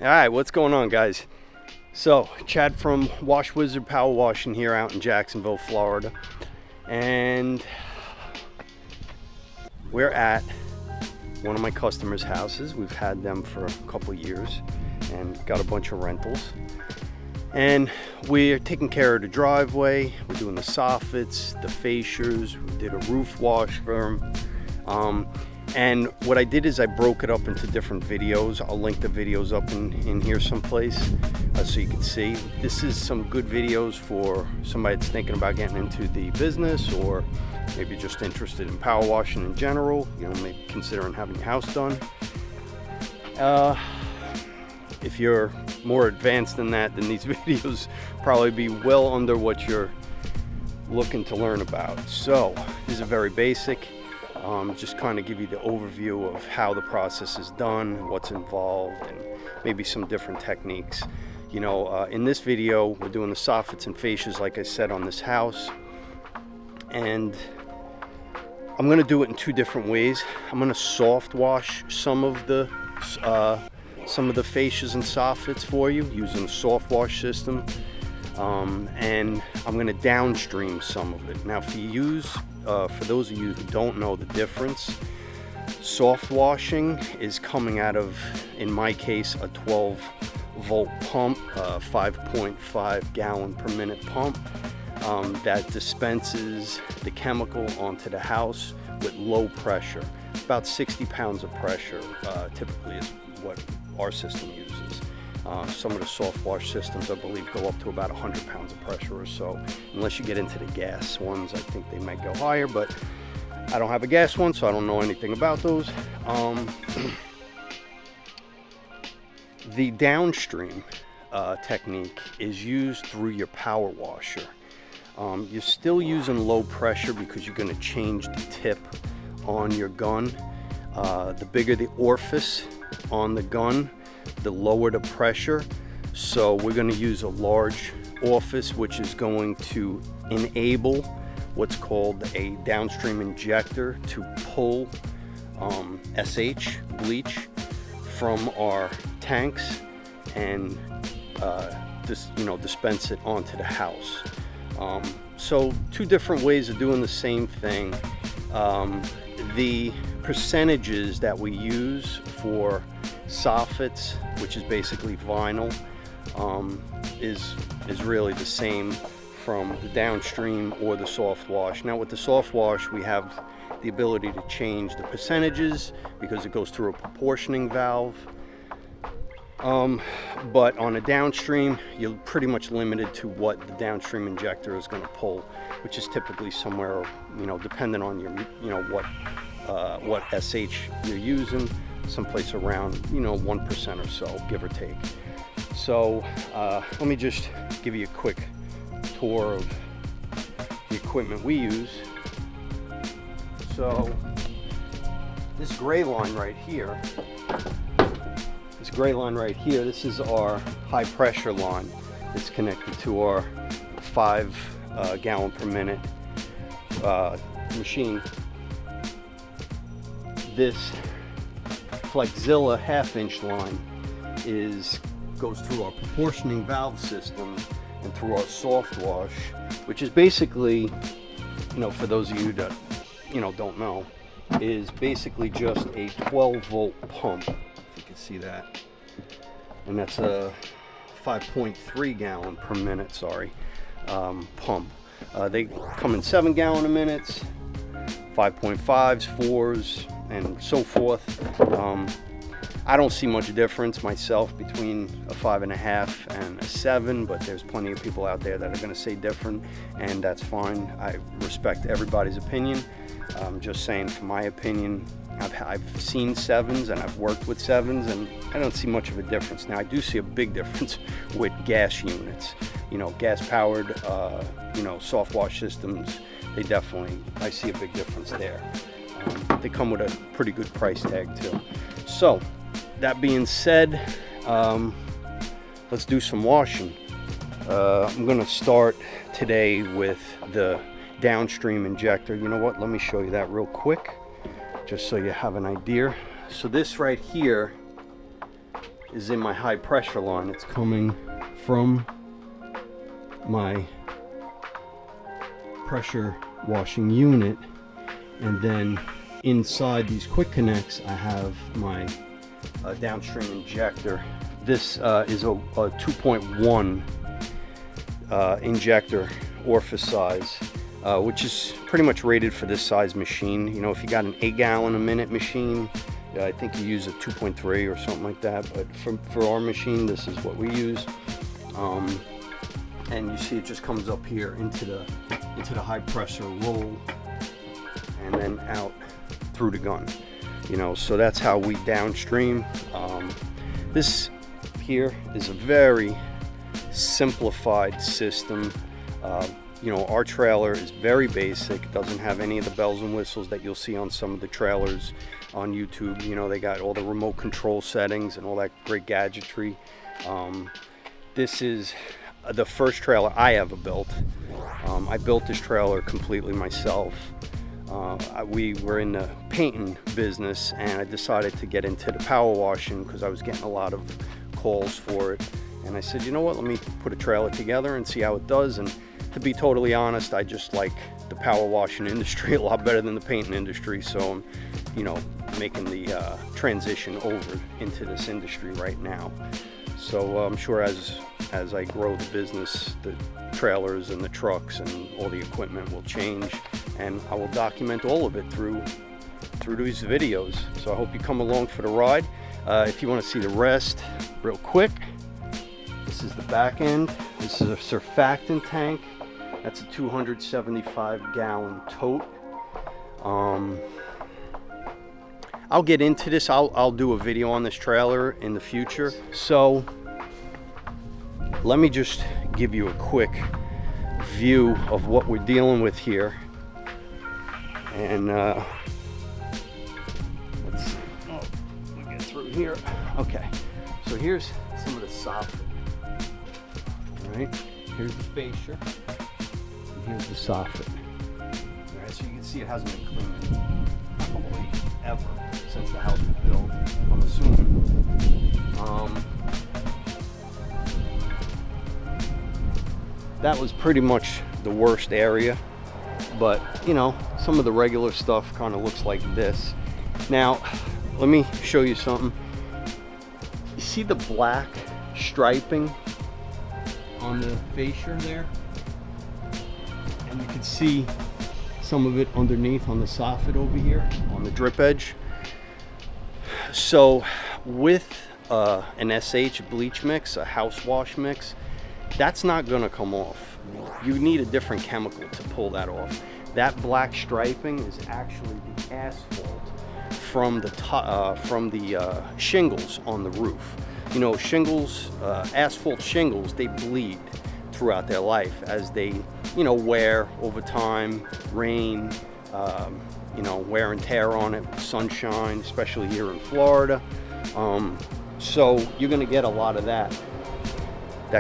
All right, what's going on, guys? So, Chad from Wash Wizard Power Washing here out in Jacksonville, Florida. And we're at one of my customers' houses. We've had them for a couple years and got a bunch of rentals. And we're taking care of the driveway. We're doing the soffits, the fascias. We did a roof wash for them. And what I did is I broke it up into different videos. I'll link the videos up in here someplace so you can see. This is some good videos for somebody that's thinking about getting into the business, or maybe just interested in power washing in general, you know, maybe considering having your house done. If you're more advanced than that, then these videos probably be well under what you're looking to learn about. So this is a very basic. Just kind of give you the overview of how the process is done, what's involved, and maybe some different techniques. You know, in this video, we're doing the soffits and fascias, like I said, on this house. And I'm going to do it in two different ways. I'm going to soft wash some of the fascias and soffits for you using a soft wash system. And I'm going to downstream some of it. Now, if you use, for those of you who don't know the difference, soft washing is coming out of, in my case, a 12-volt pump, 5.5 gallon per minute pump that dispenses the chemical onto the house with low pressure. About 60 pounds of pressure typically is what our system uses. Some of the soft wash systems, I believe, go up to about 100 pounds of pressure or so. Unless you get into the gas ones, I think they might go higher, but I don't have a gas one, so I don't know anything about those. The downstream technique is used through your power washer. You're still using low pressure because you're going to change the tip on your gun. The bigger the orifice on the gun, the lower the pressure. So we're going to use a large orifice, which is going to enable what's called a downstream injector to pull SH bleach from our tanks and dispense it onto the house. So two different ways of doing the same thing. The percentages that we use for soffits, which is basically vinyl, is really the same from the downstream or the soft wash. Now with the soft wash, we have the ability to change the percentages because it goes through a proportioning valve. But on a downstream, you're pretty much limited to what the downstream injector is going to pull, which is typically somewhere, depending on your, what SH you're using, someplace around, 1% or so, give or take. So let me just give you a quick tour of the equipment we use. So this gray line right here, this is our high pressure line. It's connected to our 5 gallon per minute machine. This Flexzilla 1/2 inch line goes through our proportioning valve system and through our soft wash, which is basically, for those of you that don't know, is basically just a 12-volt pump, if you can see that, and that's a 5.3 gallon per minute pump. They come in 7 gallon a minutes, 5.5s, 4s, and so forth. I don't see much difference myself between a 5.5 and a 7, but there's plenty of people out there that are going to say different, and that's fine. I respect everybody's opinion. I'm just saying, from my opinion, I've seen 7s and I've worked with 7s, and I don't see much of a difference. Now I do see a big difference with gas units, gas powered, soft wash systems. I see a big difference there. They come with a pretty good price tag too. So that being said, let's do some washing. I'm going to start today with the downstream injector. You know what? Let me show you that real quick, just so you have an idea. So this right here is in my high pressure line. It's coming from my pressure washing unit, and then inside these quick connects I have my downstream injector. This is a 2.1 injector orifice size, which is pretty much rated for this size machine. You know, if you got an 8 gallon a minute machine, I think you use a 2.3 or something like that, but for our machine this is what we use. And you see it just comes up here into the high pressure roll and then out through the gun. You know, so that's how we downstream. This here is a very simplified system. You know, our trailer is very basic. It doesn't have any of the bells and whistles that you'll see on some of the trailers on YouTube. You know, they got all the remote control settings and all that great gadgetry. This is the first trailer I ever built. I built this trailer completely myself. We were in the painting business, and I decided to get into the power washing because I was getting a lot of calls for it. And I said, you know what, let me put a trailer together and see how it does. And to be totally honest, I just like the power washing industry a lot better than the painting industry. So I'm, you know, making the transition over into this industry right now. So I'm sure as I grow the business, the trailers and the trucks and all the equipment will change, and I will document all of it through these videos. So I hope you come along for the ride. If you want to see the rest real quick, this is the back end. This is a surfactant tank. That's a 275 gallon tote. I'll get into this. I'll do a video on this trailer in the future. So let me just give you a quick view of what we're dealing with here. And let's see. Oh, we'll get through here. Okay, so here's some of the soffit. All right, here's the fascia, and here's the soffit. All right, so you can see it hasn't been cleaned probably ever since the house was built, I'm assuming. That was pretty much the worst area, but you know, some of the regular stuff kind of looks like this. Now, let me show you something. You see the black striping on the fascia there? And you can see some of it underneath on the soffit over here on the drip edge. So with an SH bleach mix, a house wash mix, that's not going to come off. You need a different chemical to pull that off. That black striping is actually the asphalt from the shingles on the roof. You know, shingles, asphalt shingles, they bleed throughout their life as they, you know, wear over time, rain, you know, wear and tear on it, sunshine, especially here in Florida. So you're going to get a lot of that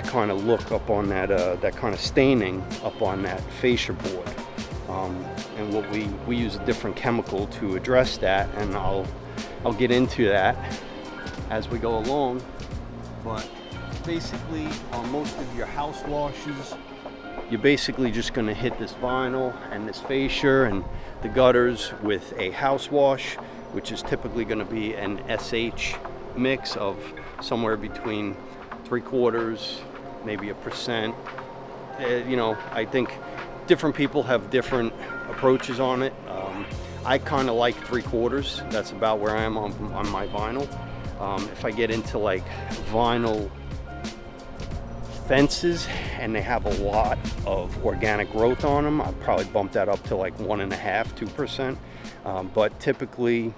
kind of look up on that kind of staining up on that fascia board. And what we use a different chemical to address that, and I'll get into that as we go along. But basically, on most of your house washes, you're basically just going to hit this vinyl and this fascia and the gutters with a house wash, which is typically going to be an SH mix of somewhere between 3/4, maybe 1%. You know, I think different people have different approaches on it. I kind of like 3/4. That's about where I am on my vinyl. If I get into like vinyl fences and they have a lot of organic growth on them, I'll probably bump that up to like 1.5–2%. But typically,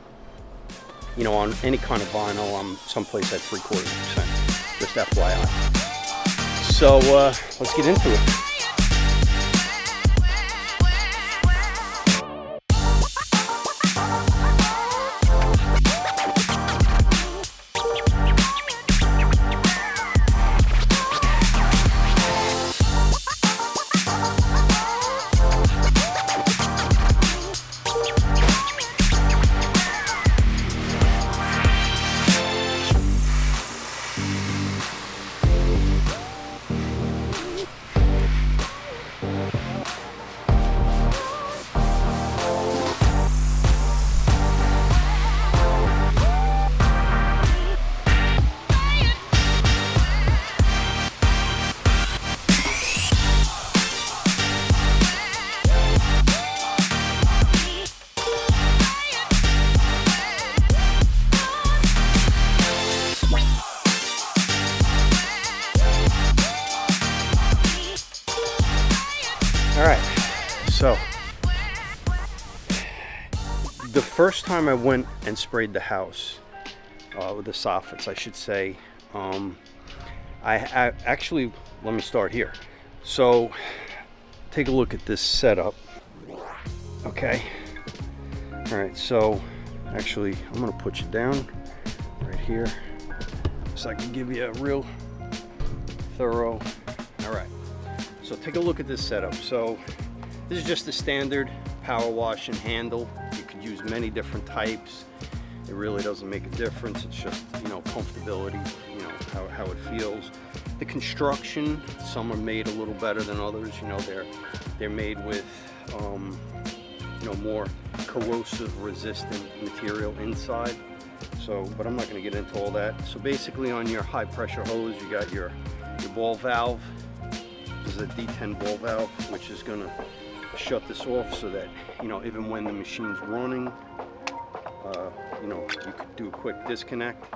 you know, on any kind of vinyl, I'm someplace at 3/4%. Just FYI. So let's get into it. All right, so the first time I went and sprayed the house with the soffits, I should say, I actually, let me start here. So take a look at this setup. Okay. All right, so actually I'm gonna put you down right here so I can give you a real thorough. All right, so take a look at this setup. So this is just a standard power washing handle. You could use many different types. It really doesn't make a difference. It's just, you know, comfortability, you know, how it feels. The construction, some are made a little better than others. You know, they're made with you know, more corrosive resistant material inside. So, but I'm not going to get into all that. So basically on your high pressure hose, you got your ball valve. This is a D10 ball valve, which is going to shut this off so that, you know, even when the machine's running, you know, you could do a quick disconnect,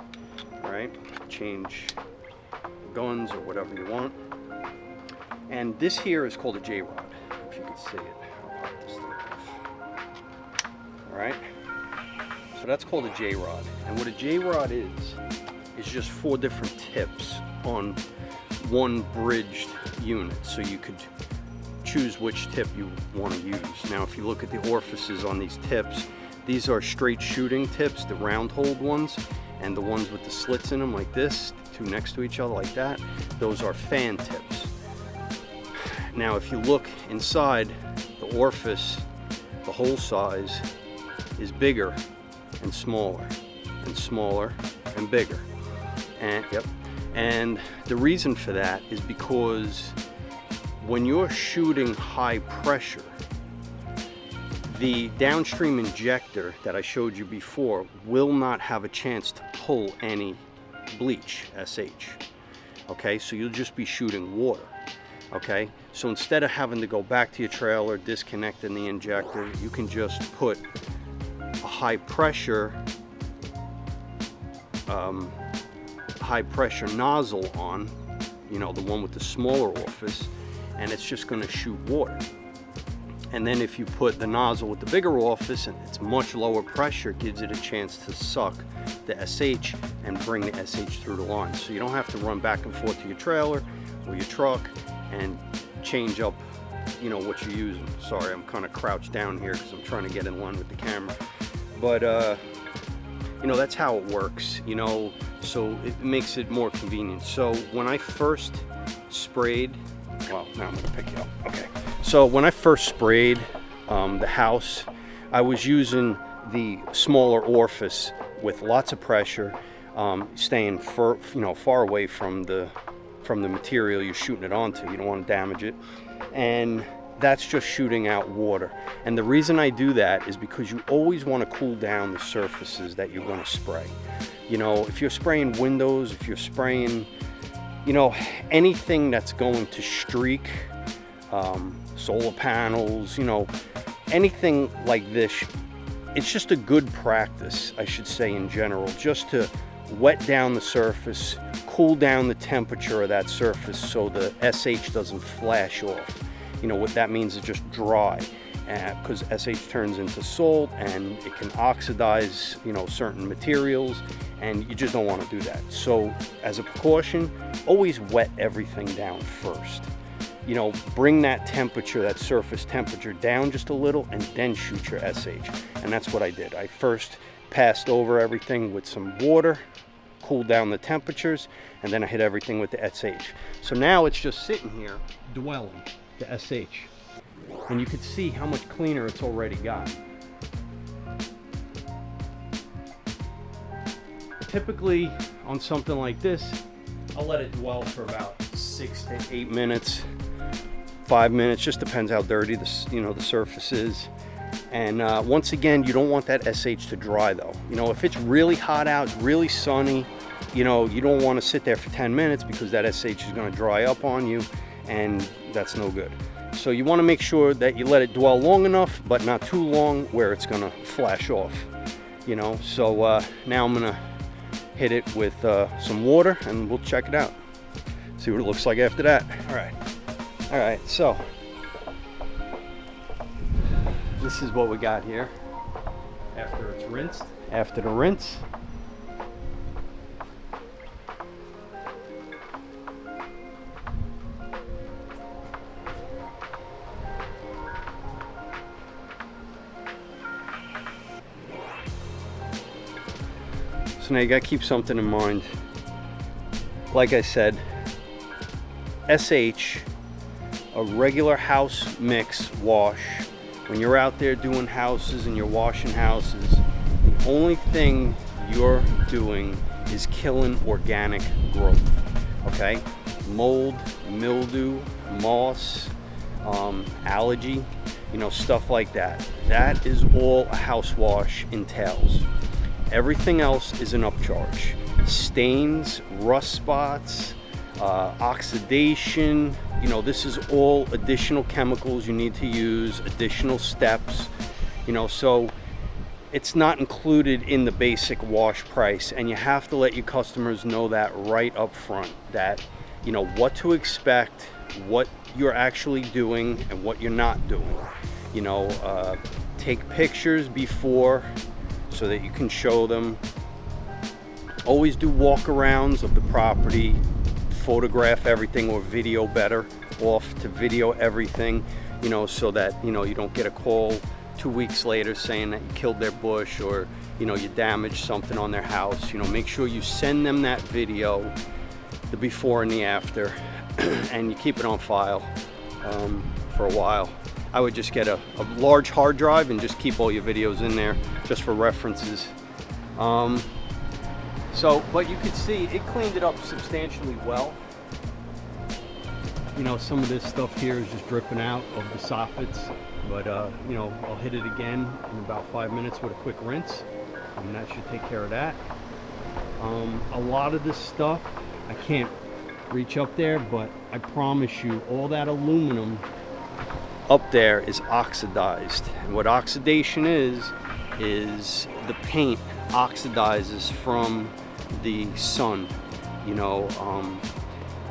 right? Change guns or whatever you want. And this here is called a J-rod, if you can see it. I'll pop this thing off. All right, so that's called a J-rod. And what a J-rod is just 4 different tips on one bridged unit. So you could choose which tip you want to use. Now, if you look at the orifices on these tips, these are straight shooting tips, the round holed ones, and the ones with the slits in them like this, 2 next to each other like that, those are fan tips. Now, if you look inside, the orifice, the hole size is bigger and smaller and bigger. And yep. And the reason for that is because when you're shooting high pressure, the downstream injector that I showed you before will not have a chance to pull any bleach, SH. Okay, so you'll just be shooting water. Okay, so instead of having to go back to your trailer, disconnecting the injector, you can just put a high pressure nozzle on, you know, the one with the smaller orifice, and it's just going to shoot water. And then if you put the nozzle with the bigger orifice and it's much lower pressure, it gives it a chance to suck the SH and bring the SH through the line. So you don't have to run back and forth to your trailer or your truck and change up, you know, what you're using. Sorry, I'm kind of crouched down here because I'm trying to get in line with the camera. But you know, that's how it works, you know, so it makes it more convenient. So when I first sprayed, well, now I'm gonna pick you up. Okay. So when I first sprayed the house, I was using the smaller orifice with lots of pressure, staying far away from the material you're shooting it onto. You don't want to damage it, and that's just shooting out water. And the reason I do that is because you always want to cool down the surfaces that you're going to spray. You know, if you're spraying windows, if you're spraying, you know, anything that's going to streak, solar panels, you know, anything like this, it's just a good practice, I should say, in general, just to wet down the surface, cool down the temperature of that surface so the SH doesn't flash off. You know, what that means is just dry, because SH turns into salt and it can oxidize, you know, certain materials, and you just don't want to do that. So as a precaution, always wet everything down first. You know, bring that temperature, that surface temperature down just a little, and then shoot your SH. And that's what I did. I first passed over everything with some water, cooled down the temperatures, and then I hit everything with the SH. So now it's just sitting here dwelling, the SH. And you can see how much cleaner it's already got. Typically on something like this, I'll let it dwell for about 6 to 8 minutes, 5 minutes, just depends how dirty the surface is. And once again, you don't want that SH to dry though. You know, if it's really hot out, it's really sunny, you know, you don't want to sit there for 10 minutes because that SH is going to dry up on you, and that's no good. So you want to make sure that you let it dwell long enough, but not too long where it's going to flash off, you know. So now I'm going to hit it with some water and we'll check it out, see what it looks like after that. All right, so this is what we got here After it's rinsed. after the rinse. So now you gotta keep something in mind. Like I said, SH, a regular house mix wash, when you're out there doing houses and you're washing houses, the only thing you're doing is killing organic growth, okay? Mold, mildew, moss, algae, you know, stuff like that. That is all a house wash entails. Everything else is an upcharge. Stains, rust spots, oxidation, you know, this is all additional chemicals you need to use, additional steps, you know, so it's not included in the basic wash price, and you have to let your customers know that right up front, that, you know, what to expect, what you're actually doing and what you're not doing. You know, take pictures before so that you can show them. Always do walkarounds of the property, photograph everything, or video better off to video everything, you know, so that, you know, you don't get a call 2 weeks later saying that you killed their bush, or, you know, you damaged something on their house. You know, make sure you send them that video, the before and the after, and you keep it on file for a while. I would just get a large hard drive and just keep all your videos in there just for references. So, but you could see it cleaned it up substantially well. You know, some of this stuff here is just dripping out of the soffits, but you know, I'll hit it again in about 5 minutes with a quick rinse, and that should take care of that. A lot of this stuff, I can't reach up there, but I promise you, all that aluminum up there is oxidized. And what oxidation is the paint oxidizes from the sun, you know,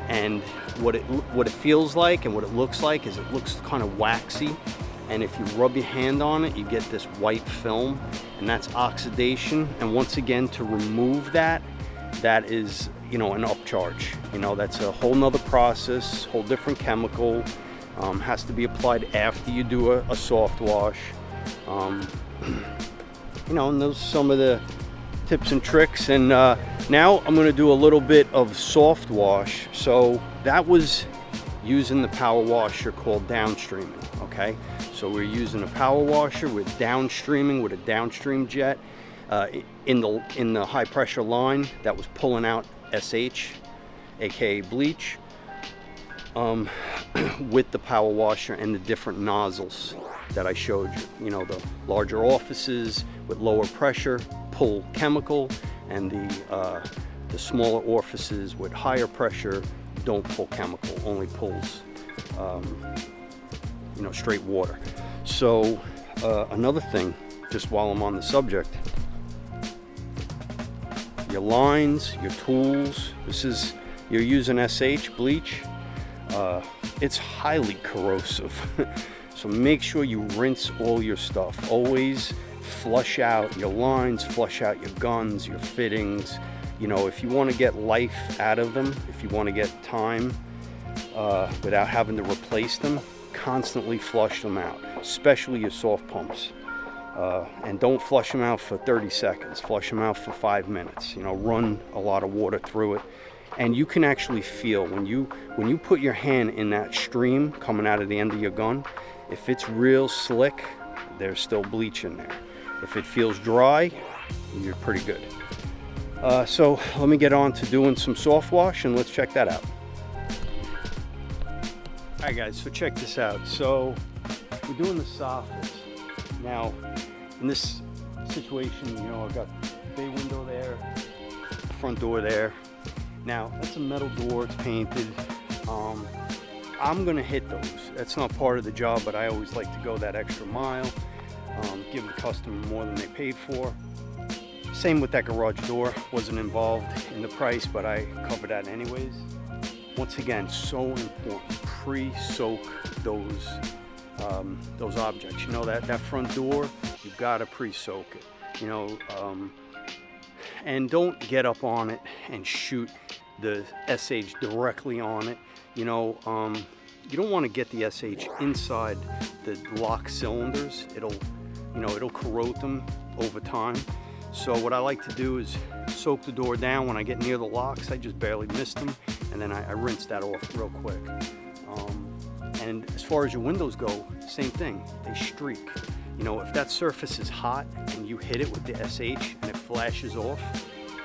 and what it feels like and what it looks like is it looks kind of waxy, and if you rub your hand on it, you get this white film, and that's oxidation. And once again, to remove that is, you know, an upcharge. You know, that's a whole nother process, whole different chemical, has to be applied after you do a soft wash. You know, and those are some of the tips and tricks. And now I'm going to do a little bit of soft wash. So that was using the power washer called downstreaming, okay? So we're using a power washer with downstreaming, with a downstream jet in the high pressure line that was pulling out SH, aka bleach, with the power washer and the different nozzles that I showed you. You know, the larger orifices with lower pressure pull chemical, and the smaller orifices with higher pressure don't pull chemical, only pulls you know, straight water. So another thing, just while I'm on the subject, your lines, your tools, you're using SH bleach, it's highly corrosive. So make sure you rinse all your stuff. Always flush out your lines, flush out your guns, your fittings. You know, if you want to get life out of them, if you want to get time without having to replace them, constantly flush them out, especially your soft pumps. And don't flush them out for 30 seconds, flush them out for 5 minutes. You know, run a lot of water through it. And you can actually feel when you put your hand in that stream coming out of the end of your gun, if it's real slick, there's still bleach in there. If it feels dry, you're pretty good. So let me get on to doing some soft wash, and let's check that out. All right guys, so check this out. So we're doing the soffits. Now in this situation, you know, I've got bay window there, front door there. Now that's a metal door, it's painted. I'm gonna hit those. That's not part of the job, but I always like to go that extra mile, give the customer more than they paid for. Same with that garage door, wasn't involved in the price, but I covered that anyways. Once again, so important, pre-soak those those objects. You know, that front door, you've got to pre-soak it. You know, and don't get up on it and shoot the SH directly on it. You know, you don't want to get the SH inside the lock cylinders. It'll corrode them over time. So what I like to do is soak the door down. When I get near the locks, I just barely miss them, and then I rinse that off real quick. And as far as your windows go, same thing, they streak. You know, if that surface is hot and you hit it with the SH and it flashes off,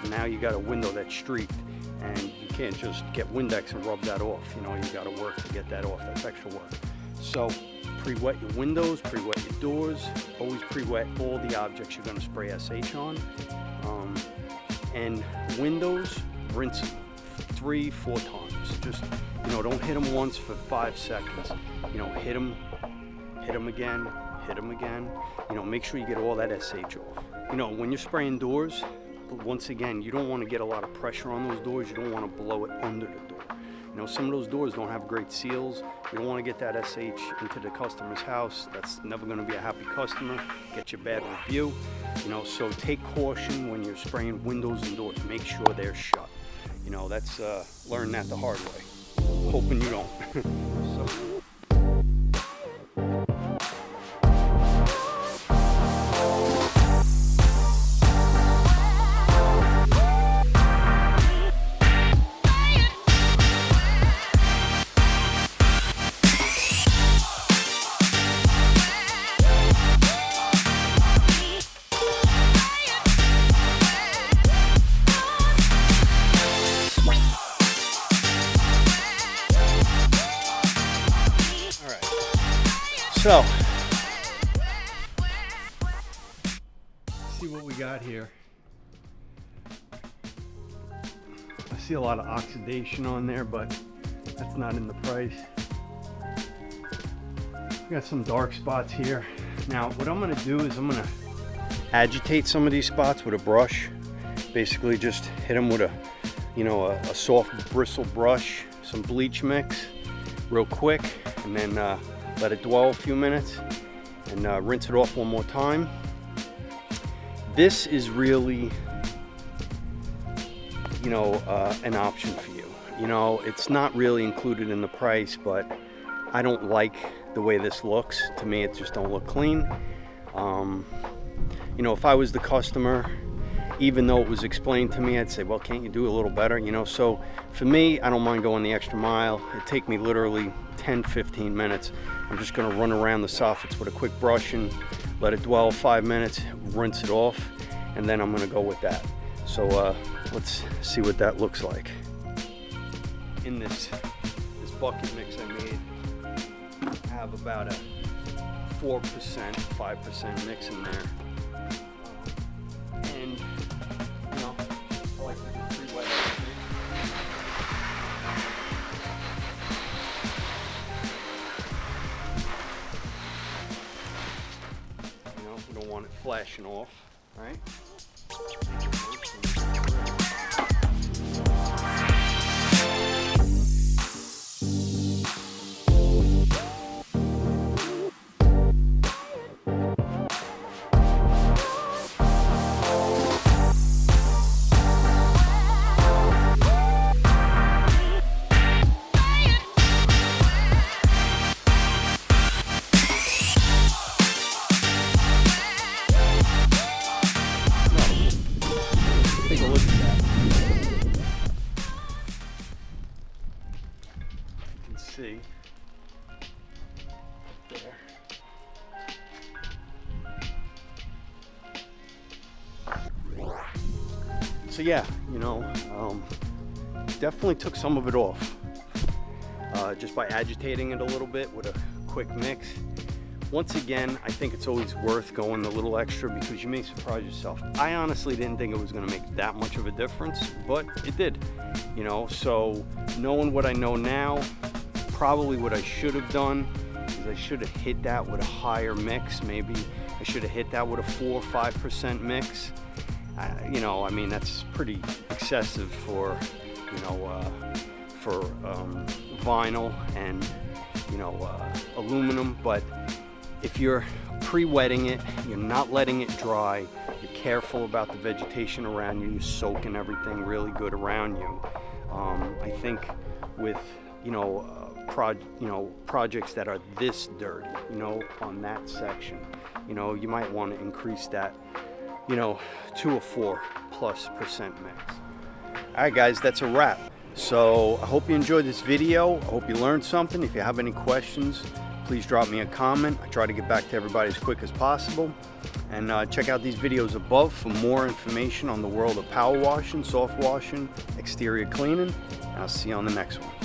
now you got a window that's streaked, and you can't just get Windex and rub that off. You know, you got to work to get that off. That's extra work. So pre-wet your windows, pre-wet your doors, always pre-wet all the objects you're going to spray SH on. And windows, rinse them 3-4 times. Just, you know, don't hit them once for 5 seconds. You know, hit them again, hit them again. You know, make sure you get all that SH off. You know, when you're spraying doors, once again, you don't want to get a lot of pressure on those doors. You don't want to blow it under the door. You know, some of those doors don't have great seals. You don't want to get that SH into the customer's house. That's never going to be a happy customer. Get your bad review. You know, so take caution when you're spraying windows and doors. Make sure they're shut. You know, that's learn that the hard way. Hoping you don't. So. So, see what we got here. I see a lot of oxidation on there, but that's not in the price. We got some dark spots here. Now, what I'm gonna do is I'm gonna agitate some of these spots with a brush. Basically just hit them with a soft bristle brush, some bleach mix real quick, and then let it dwell a few minutes and rinse it off one more time. This is really, an option for you. You know, it's not really included in the price, but I don't like the way this looks. To me, it just don't look clean. If I was the customer, even though it was explained to me, I'd say, well, can't you do a little better? So for me, I don't mind going the extra mile. It'd take me literally 10-15 minutes. I'm just gonna run around the soffits with a quick brush and let it dwell 5 minutes, rinse it off, and then I'm gonna go with that. So let's see what that looks like. In this bucket mix I made, I have about a 4%, 5% mix in there. And, I like to do pretty wet. We don't want it flashing off, right? Take a look at that. You can see there. So yeah, definitely took some of it off just by agitating it a little bit with a quick mix. Once again, I think it's always worth going a little extra because you may surprise yourself. I honestly didn't think it was going to make that much of a difference, but it did. So knowing what I know now, probably what I should have done is I should have hit that with a higher mix. Maybe I should have hit that with a 4 or 5% mix. That's pretty excessive for vinyl, and aluminum. But if you're pre-wetting it, you're not letting it dry, you're careful about the vegetation around you, you're soaking everything really good around you. I think with projects that are this dirty, on that section, you might want to increase that, to a 4+% mix. All right, guys, that's a wrap. So I hope you enjoyed this video. I hope you learned something. If you have any questions, please drop me a comment. I try to get back to everybody as quick as possible. And check out these videos above for more information on the world of power washing, soft washing, exterior cleaning. And I'll see you on the next one.